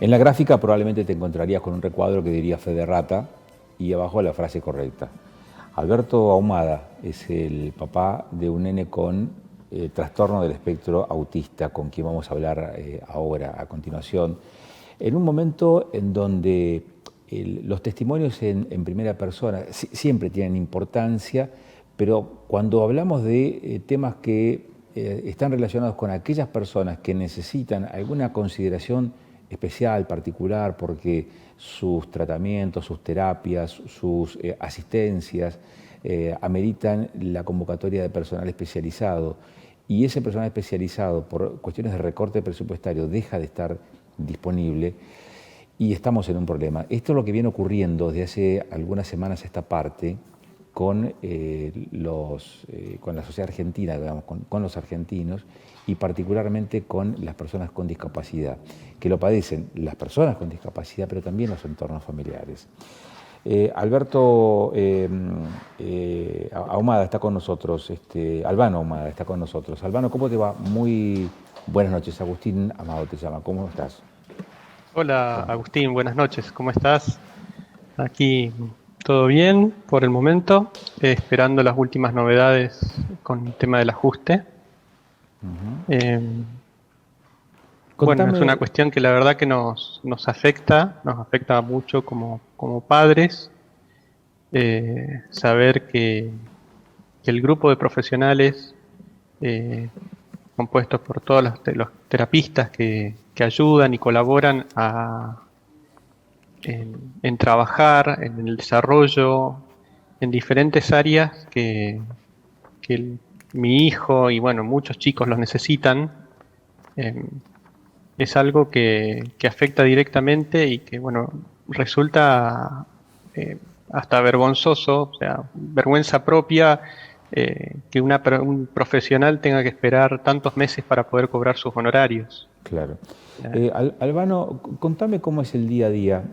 En la gráfica probablemente te encontrarías con un recuadro que diría Fe de Rata y abajo la frase correcta. Alberto Ahumada es el papá de un nene con trastorno del espectro autista, con quien vamos a hablar ahora, a continuación, en un momento en donde los testimonios en primera persona siempre tienen importancia, pero cuando hablamos de temas que están relacionados con aquellas personas que necesitan alguna consideración especial, particular, porque sus tratamientos, sus terapias, sus asistencias ameritan la convocatoria de personal especializado, y ese personal especializado por cuestiones de recorte presupuestario deja de estar disponible y estamos en un problema. Esto es lo que viene ocurriendo desde hace algunas semanas a esta parte con la sociedad argentina, digamos, con los argentinos y particularmente con las personas con discapacidad, que lo padecen las personas con discapacidad, pero también los entornos familiares. Alberto Ahumada está con nosotros, Albano Ahumada está con nosotros. Albano, ¿cómo te va? Muy buenas noches. Agustín Amado te llama. ¿Cómo estás? Hola Agustín, buenas noches, ¿cómo estás? Aquí todo bien por el momento, esperando las últimas novedades con el tema del ajuste. Eh, bueno, es una Contame, cuestión que la verdad que nos afecta mucho como padres, saber que el grupo de profesionales compuestos por todos los terapistas que ayudan y colaboran en trabajar, en el desarrollo, en diferentes áreas que mi hijo y bueno, muchos chicos los necesitan, eh, es algo que afecta directamente y que bueno, resulta hasta vergonzoso, o sea, vergüenza propia, que un profesional tenga que esperar tantos meses para poder cobrar sus honorarios. claro. Eh, Albano, contame cómo es el día a día.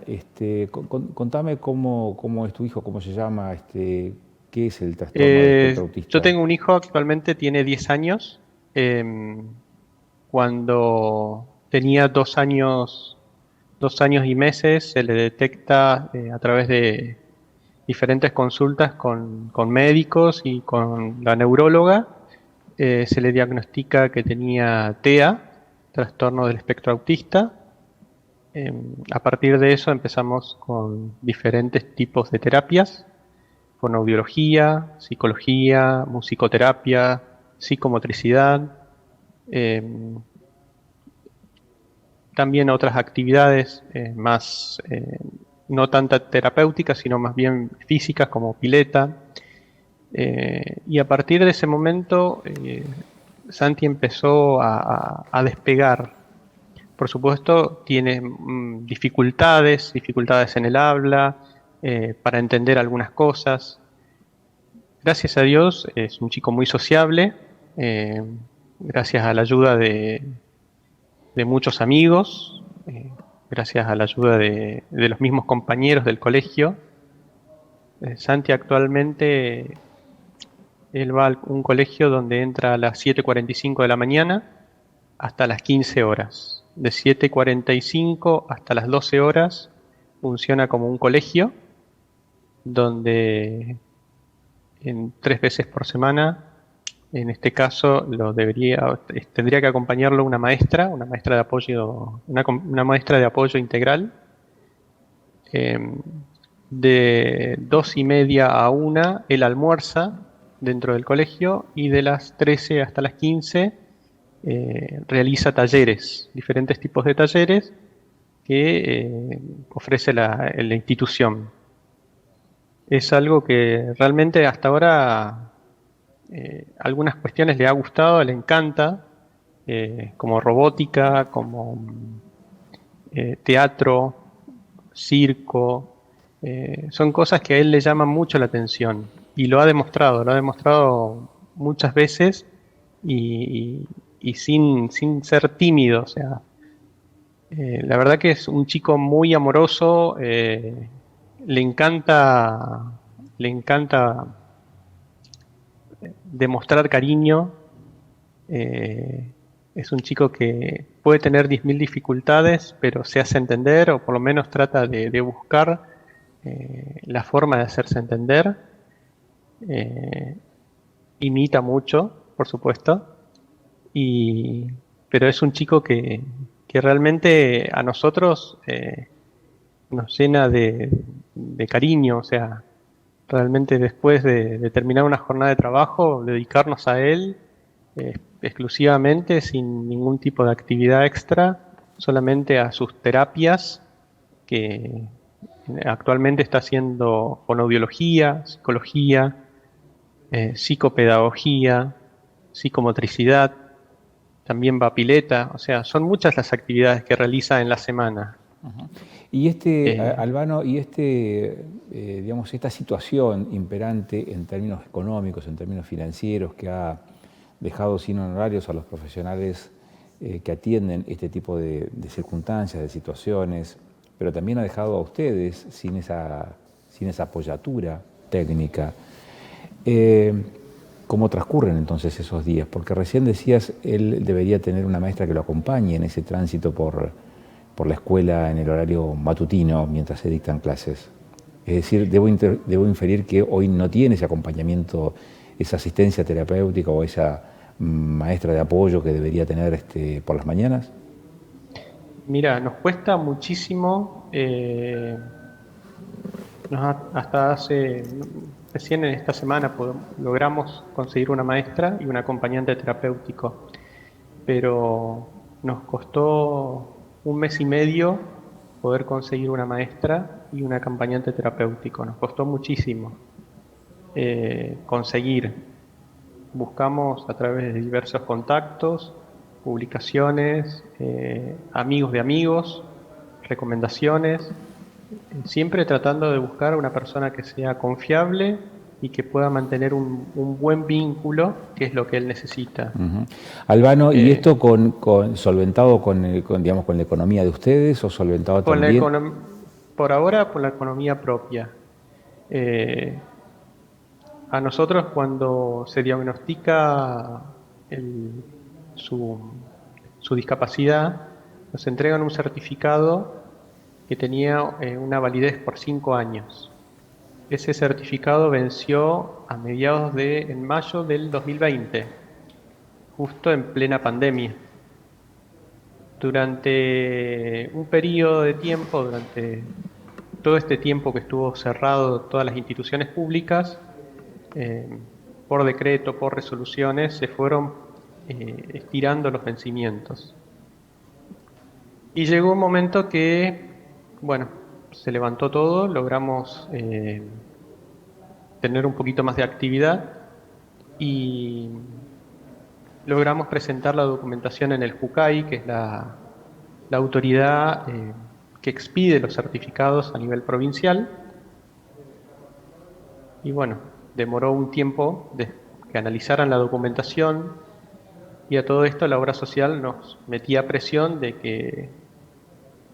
Contame cómo es tu hijo, cómo se llama, qué es el trastorno del espectro yo autista. tengo un hijo actualmente, tiene 10 años. Cuando tenía 2 años y meses, se le detecta a través de diferentes consultas con médicos y con la neuróloga, se le diagnostica que tenía TEA, trastorno del espectro autista. A partir de eso empezamos con diferentes tipos de terapias, con audiología, psicología, musicoterapia, psicomotricidad, eh, también otras actividades más, no tanto terapéuticas, sino más bien físicas como pileta. Y a partir de ese momento, Santi empezó a despegar. Por supuesto, tiene dificultades en el habla, para entender algunas cosas. Gracias a Dios es un chico muy sociable, eh, gracias a la ayuda de muchos amigos, gracias a la ayuda de los mismos compañeros del colegio. Santi actualmente, él va a un colegio donde entra a las 7:45 de la mañana hasta las 15 horas. De 7:45 hasta las 12 horas funciona como un colegio donde en 3 veces por semana, en este caso tendría que acompañarlo una maestra de apoyo, una maestra de apoyo integral. Eh, de 2:30 a 1 él almuerza dentro del colegio y de las 13 hasta las 15 realiza talleres, diferentes tipos de talleres que ofrece la institución. Es algo que realmente hasta ahora algunas cuestiones le ha gustado, le encanta, como robótica, como teatro, circo. Son cosas que a él le llaman mucho la atención y lo ha demostrado muchas veces y sin ser tímido. O sea, la verdad que es un chico muy amoroso, le encanta, le encanta demostrar cariño. eh, es un chico que puede tener 10.000 dificultades, pero se hace entender, o por lo menos trata de buscar la forma de hacerse entender. Imita mucho, por supuesto, y, pero es un chico que realmente a nosotros nos llena de cariño. O sea, realmente después de terminar una jornada de trabajo, dedicarnos a él exclusivamente, sin ningún tipo de actividad extra, solamente a sus terapias, que actualmente está haciendo fonoaudiología, psicología, psicopedagogía, psicomotricidad, también va a pileta. O sea, son muchas las actividades que realiza en la semana. Y Albano, digamos, esta situación imperante en términos económicos, en términos financieros, que ha dejado sin honorarios a los profesionales que atienden este tipo de circunstancias, de situaciones, pero también ha dejado a ustedes sin esa apoyatura técnica. ¿Cómo transcurren entonces esos días? Porque recién decías, él debería tener una maestra que lo acompañe en ese tránsito por la escuela en el horario matutino mientras se dictan clases. Es decir, debo inferir que hoy no tiene ese acompañamiento, esa asistencia terapéutica o esa maestra de apoyo que debería tener por las mañanas. Mira, nos cuesta muchísimo, hasta recién en esta semana logramos conseguir una maestra y un acompañante terapéutico, pero nos costó 1 mes y medio poder conseguir una maestra y un acompañante terapéutico. Nos costó muchísimo conseguir. Buscamos a través de diversos contactos, publicaciones, amigos de amigos, recomendaciones, siempre tratando de buscar a una persona que sea confiable y que pueda mantener un buen vínculo, que es lo que él necesita. Albano, ¿y esto solventado digamos, con la economía de ustedes o solventado también? Por ahora, por la economía propia. A nosotros, cuando se diagnostica su discapacidad, nos entregan un certificado que tenía una validez por 5 años. Ese certificado venció en mayo del 2020, justo en plena pandemia. Durante un periodo de tiempo, durante todo este tiempo que estuvo cerrado todas las instituciones públicas, por decreto, por resoluciones, se fueron estirando los vencimientos. Y llegó un momento que, bueno, se levantó todo, logramos tener un poquito más de actividad y logramos presentar la documentación en el JUCAI, que es la autoridad que expide los certificados a nivel provincial. Y bueno, demoró un tiempo que analizaran la documentación, y a todo esto la obra social nos metía presión de que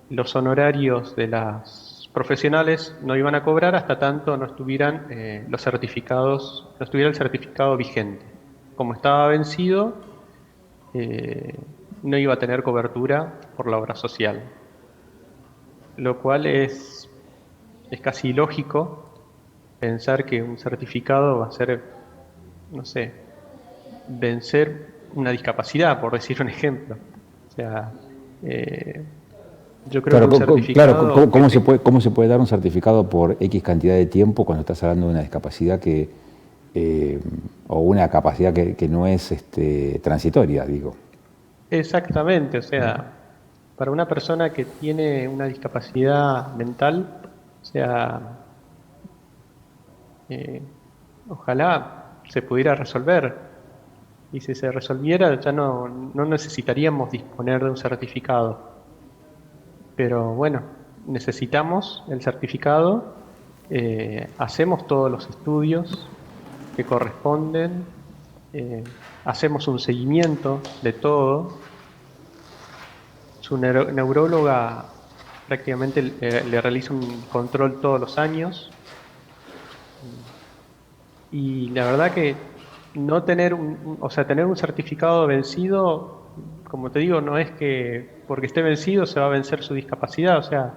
los honorarios de las profesionales no iban a cobrar hasta tanto no estuvieran los certificados, no estuviera el certificado vigente. Como estaba vencido, no iba a tener cobertura por la obra social, lo cual es casi ilógico pensar que un certificado va a ser, no sé, vencer una discapacidad, por decir un ejemplo. O sea, yo creo que un certificado... Claro, ¿cómo se puede dar un certificado por X cantidad de tiempo cuando estás hablando de una discapacidad o una capacidad que no es transitoria, digo? Exactamente, o sea, para una persona que tiene una discapacidad mental, o sea, ojalá se pudiera resolver, y si se resolviera ya no necesitaríamos disponer de un certificado. Pero bueno, necesitamos el certificado, hacemos todos los estudios que corresponden, hacemos un seguimiento de todo. Su neuróloga prácticamente le realiza un control todos los años, y la verdad que no tener tener un certificado vencido como te digo, no es que porque esté vencido se va a vencer su discapacidad, o sea,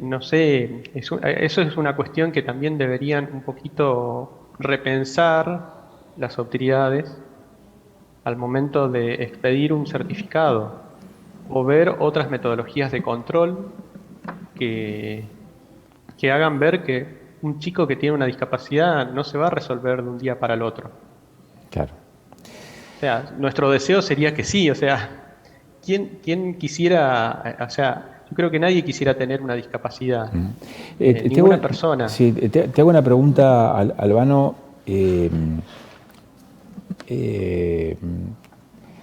no sé, eso es una cuestión que también deberían un poquito repensar las autoridades al momento de expedir un certificado o ver otras metodologías de control que, que hagan ver que un chico que tiene una discapacidad no se va a resolver de un día para el otro. Claro. O sea, nuestro deseo sería que sí, o sea, ¿quién quisiera, o sea, yo creo que nadie quisiera tener una discapacidad, Te hago, ninguna persona. sí, te hago una pregunta, Albano. Eh,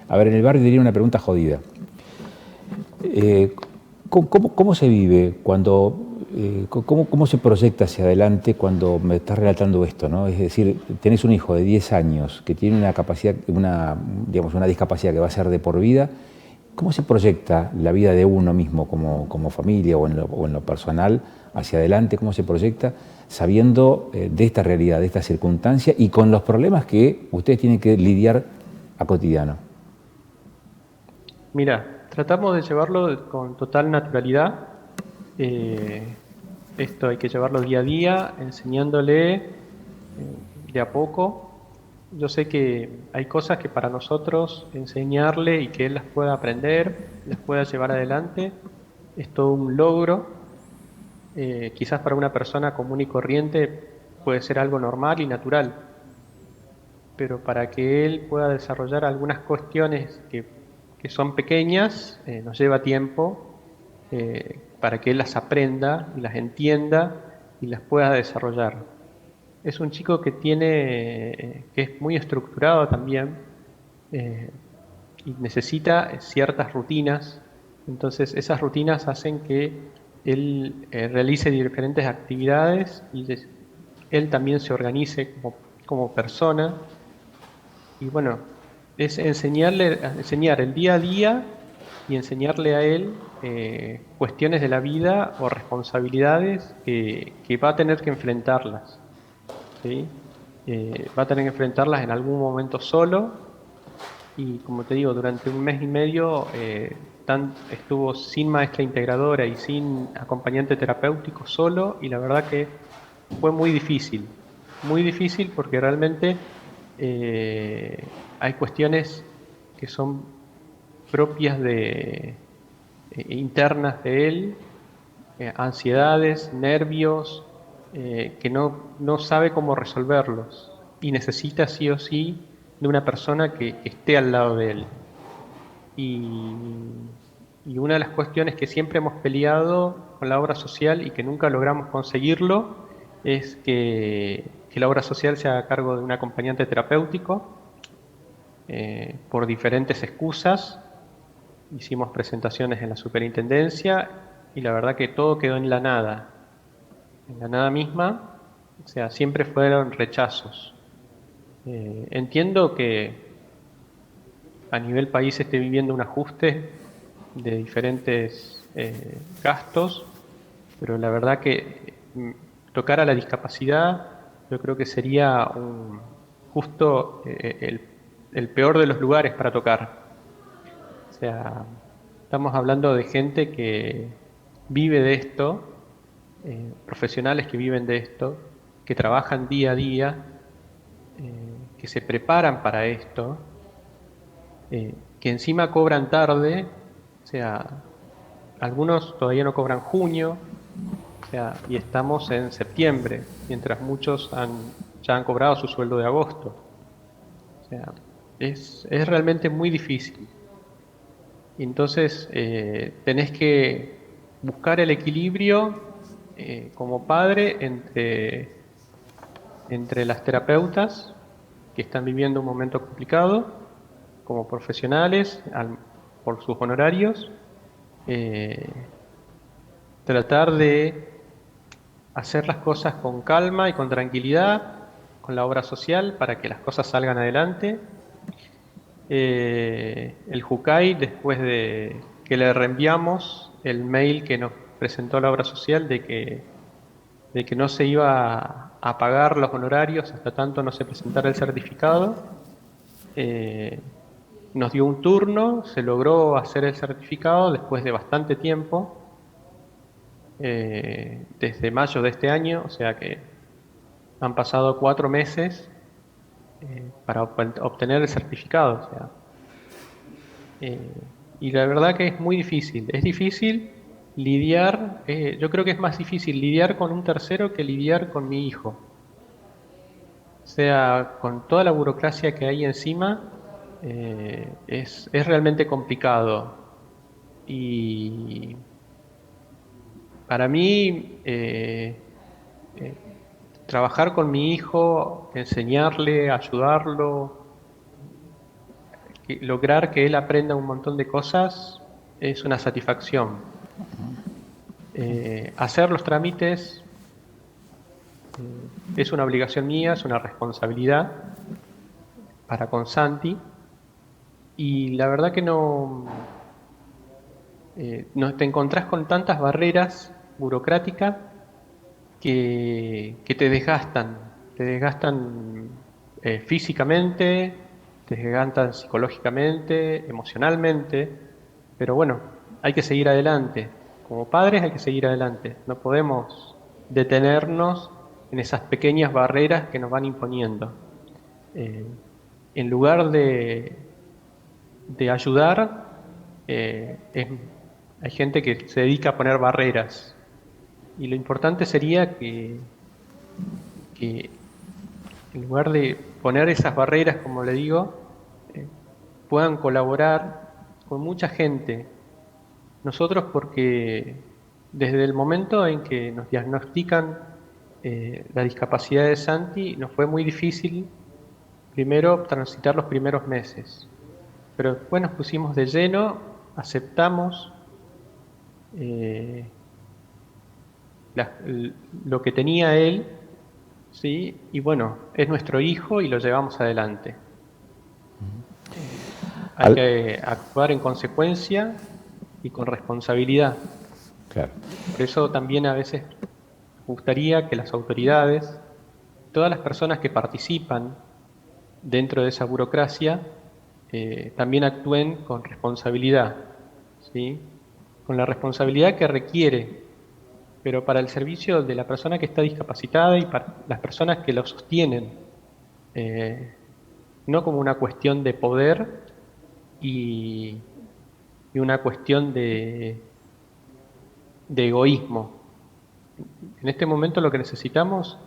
a ver, en el barrio diría una pregunta jodida. Eh, ¿Cómo se vive cuando, cómo se proyecta hacia adelante cuando me estás relatando esto, ¿no? Es decir, tenés un hijo de 10 años que tiene una capacidad, digamos, una discapacidad que va a ser de por vida. ¿Cómo se proyecta la vida de uno mismo como familia o en lo personal hacia adelante? ¿Cómo se proyecta sabiendo de esta realidad, de esta circunstancia y con los problemas que ustedes tienen que lidiar a cotidiano? Mira, tratamos de llevarlo con total naturalidad. Eh, Esto hay que llevarlo día a día, enseñándole de a poco. Yo sé que hay cosas que para nosotros enseñarle y que él las pueda aprender, las pueda llevar adelante, es todo un logro. Quizás para una persona común y corriente puede ser algo normal y natural, pero para que él pueda desarrollar algunas cuestiones que son pequeñas, nos lleva tiempo para que él las aprenda y las entienda y las pueda desarrollar. Es un chico que que es muy estructurado también eh, y necesita ciertas rutinas. Entonces esas rutinas hacen que él realice diferentes actividades y él también se organice como persona. Y bueno, es enseñar el día a día y enseñarle a él cuestiones de la vida o responsabilidades que va a tener que enfrentarlas, ¿sí? Va a tener que enfrentarlas en algún momento solo y como te digo, durante un mes y medio estuvo sin maestra integradora y sin acompañante terapéutico solo y la verdad que fue muy difícil porque realmente hay cuestiones que son propias internas de él, ansiedades, nervios, que no sabe cómo resolverlos y necesita sí o sí de una persona que esté al lado de él. Y, y una de las cuestiones que siempre hemos peleado con la obra social y que nunca logramos conseguirlo es que la obra social se haga cargo de un acompañante terapéutico por diferentes excusas. Hicimos presentaciones en la superintendencia y la verdad que todo quedó en la nada misma, o sea, siempre fueron rechazos. Entiendo que a nivel país se esté viviendo un ajuste de diferentes gastos, pero la verdad que tocar a la discapacidad yo creo que sería justo el peor de los lugares para tocar. O sea, estamos hablando de gente que vive de esto, profesionales que viven de esto, que trabajan día a día, que se preparan para esto, que encima cobran tarde, o sea, algunos todavía no cobran junio, o sea, y estamos en septiembre, mientras muchos ya han cobrado su sueldo de agosto. O sea, es realmente muy difícil. Y entonces tenés que buscar el equilibrio como padre entre las terapeutas que están viviendo un momento complicado, como profesionales, por sus honorarios, eh, tratar de hacer las cosas con calma y con tranquilidad, con la obra social, para que las cosas salgan adelante. El JUCAI, después de que le reenviamos el mail que nos presentó la obra social de que no se iba a pagar los honorarios hasta tanto no se presentara el certificado, eh, nos dio un turno, se logró hacer el certificado después de bastante tiempo, desde mayo de este año, o sea que han pasado 4 meses para obtener el certificado. O sea, y la verdad que es muy difícil. Es difícil lidiar, yo creo que es más difícil lidiar con un tercero que lidiar con mi hijo. O sea, con toda la burocracia que hay encima, es realmente complicado. Y para mí, trabajar con mi hijo, enseñarle, ayudarlo, lograr que él aprenda un montón de cosas es una satisfacción. Hacer los trámites es una obligación mía, es una responsabilidad para con Santi, y la verdad que no te encontrás con tantas barreras burocráticas que te desgastan físicamente, te desgastan psicológicamente, emocionalmente, pero bueno, hay que seguir adelante. Como padres hay que seguir adelante, no podemos detenernos en esas pequeñas barreras que nos van imponiendo. En lugar de ayudar, hay gente que se dedica a poner barreras. Y lo importante sería que en lugar de poner esas barreras, como le digo, puedan colaborar con mucha gente. Nosotros, porque desde el momento en que nos diagnostican la discapacidad de Santi, nos fue muy difícil primero transitar los primeros meses. Pero después nos pusimos de lleno, aceptamos lo que tenía él, ¿sí? Y bueno, es nuestro hijo y lo llevamos adelante. Hay que actuar en consecuencia y con responsabilidad. Claro. Por eso también a veces me gustaría que las autoridades, todas las personas que participan dentro de esa burocracia, también actúen con responsabilidad, ¿sí? Con la responsabilidad que requiere, pero para el servicio de la persona que está discapacitada y para las personas que lo sostienen, no como una cuestión de poder y una cuestión de egoísmo. En este momento lo que necesitamos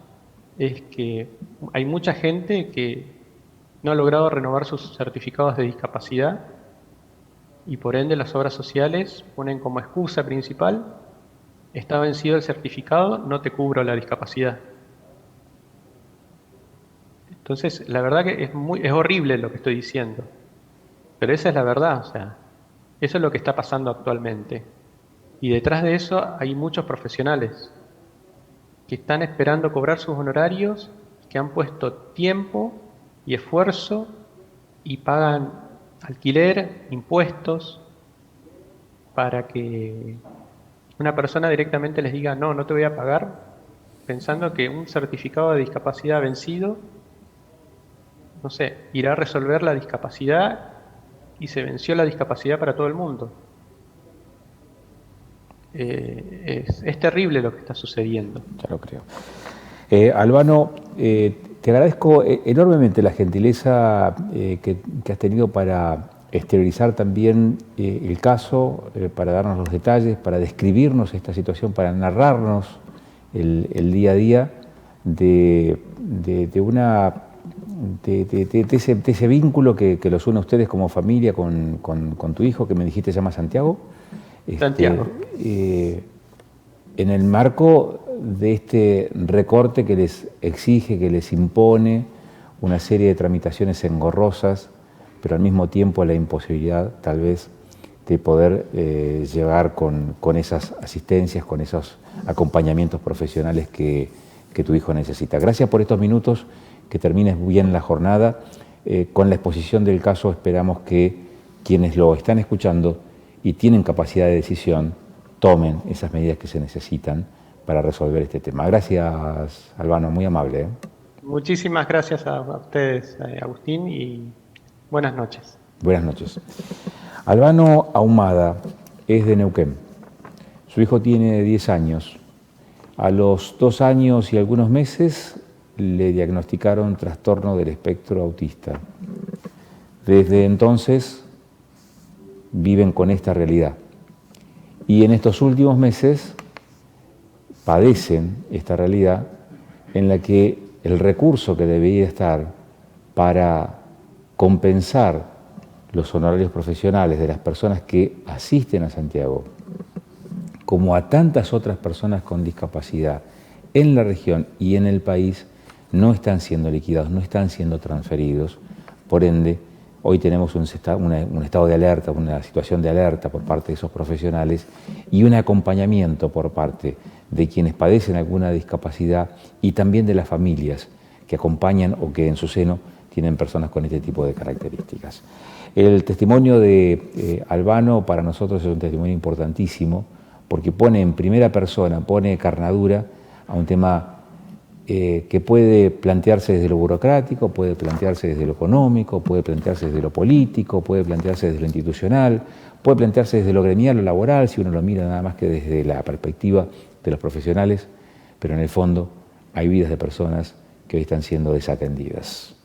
es que hay mucha gente que no ha logrado renovar sus certificados de discapacidad y por ende las obras sociales ponen como excusa principal: está vencido el certificado, no te cubro la discapacidad. Entonces, la verdad que es horrible lo que estoy diciendo, pero esa es la verdad. O sea, eso es lo que está pasando actualmente. Y detrás de eso hay muchos profesionales que están esperando cobrar sus honorarios, que han puesto tiempo y esfuerzo y pagan alquiler, impuestos, para que una persona directamente les diga: no, no te voy a pagar, pensando que un certificado de discapacidad vencido, no sé, irá a resolver la discapacidad y se venció la discapacidad para todo el mundo. Es terrible lo que está sucediendo. Ya lo creo. Albano, te agradezco enormemente la gentileza que has tenido para exteriorizar también el caso, para darnos los detalles, para describirnos esta situación, para narrarnos el día a día de ese vínculo que los une a ustedes como familia con tu hijo, que me dijiste se llama Santiago. Santiago. En el marco de este recorte que les exige, que les impone una serie de tramitaciones engorrosas, pero al mismo tiempo la imposibilidad tal vez de poder llegar con esas asistencias, con esos acompañamientos profesionales que tu hijo necesita. Gracias por estos minutos, que termines bien la jornada. Con la exposición del caso esperamos que quienes lo están escuchando y tienen capacidad de decisión tomen esas medidas que se necesitan para resolver este tema. Gracias, Albano, muy amable. Muchísimas gracias a ustedes, Agustín, y buenas noches. Buenas noches. Albano Ahumada es de Neuquén. Su hijo tiene 10 años. A los 2 años y algunos meses le diagnosticaron trastorno del espectro autista. Desde entonces viven con esta realidad. Y en estos últimos meses padecen esta realidad en la que el recurso que debería estar para compensar los honorarios profesionales de las personas que asisten a Santiago, como a tantas otras personas con discapacidad en la región y en el país, no están siendo liquidados, no están siendo transferidos. Por ende, hoy tenemos un estado de alerta, una situación de alerta por parte de esos profesionales y un acompañamiento por parte de quienes padecen alguna discapacidad y también de las familias que acompañan o que en su seno tienen personas con este tipo de características. El testimonio de Albano para nosotros es un testimonio importantísimo porque pone en primera persona, pone carnadura a un tema que puede plantearse desde lo burocrático, puede plantearse desde lo económico, puede plantearse desde lo político, puede plantearse desde lo institucional, puede plantearse desde lo gremial o laboral, si uno lo mira nada más que desde la perspectiva de los profesionales, pero en el fondo hay vidas de personas que hoy están siendo desatendidas.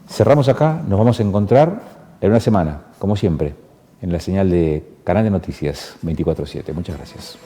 Cerramos acá, nos vamos a encontrar en una semana, como siempre, en la señal de Canal de Noticias 24/7. Muchas gracias.